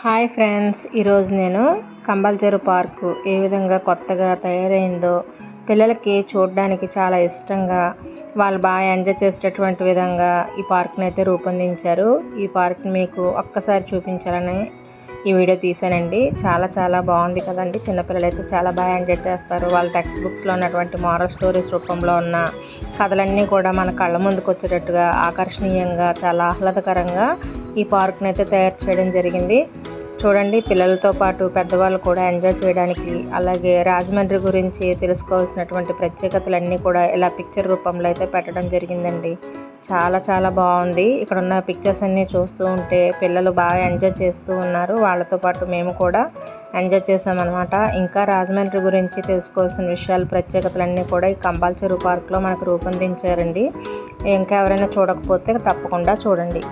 Hi friends, ఈరోజు నేను కంబల్ park ఏ విధంగా కొత్తగా తయారైందో పిల్లలకి చూడడానికి చాలా ఇష్టంగా వాళ్ళు బాగా ఎంజాయ్ చేసేటటువంటి విధంగా ఈ పార్క్ని అయితే రూపొందించారు. ఈ పార్క్ని మీకు ఒక్కసారి చూపించాలని ఈ వీడియో తీసానండి. చాలా చాలా బాగుంది కదండి. చిన్నపిల్లలు అయితే చాలా బాగా ఎంజాయ్ చేస్తారు. వాళ్ళ టెక్స్ట్ బుక్స్లో ఉన్నటువంటి మోరల్ స్టోరీస్ రూపంలో ఉన్న కథలన్నీ కూడా మన కళ్ళ ముందుకు వచ్చేటట్టుగా ఆకర్షణీయంగా చాలా ఆహ్లాదకరంగా ఈ పార్క్ని అయితే తయారు చేయడం జరిగింది. చూడండి, పిల్లలతో పాటు పెద్దవాళ్ళు కూడా ఎంజాయ్ చేయడానికి, అలాగే రాజమండ్రి గురించి తెలుసుకోవాల్సినటువంటి ప్రత్యేకతలన్నీ కూడా ఇలా పిక్చర్ రూపంలో అయితే పెట్టడం జరిగిందండి. చాలా చాలా బాగుంది. ఇక్కడ ఉన్న పిక్చర్స్ అన్నీ చూస్తూ ఉంటే పిల్లలు బాగా ఎంజాయ్ చేస్తూ ఉన్నారు. వాళ్ళతో పాటు మేము కూడా ఎంజాయ్ చేసామన్నమాట. ఇంకా రాజమండ్రి గురించి తెలుసుకోవాల్సిన విషయాలు, ప్రత్యేకతలన్నీ కూడా ఈ కంబల్ పార్క్లో మనకు రూపొందించారండి. ఇంకా ఎవరైనా చూడకపోతే తప్పకుండా చూడండి.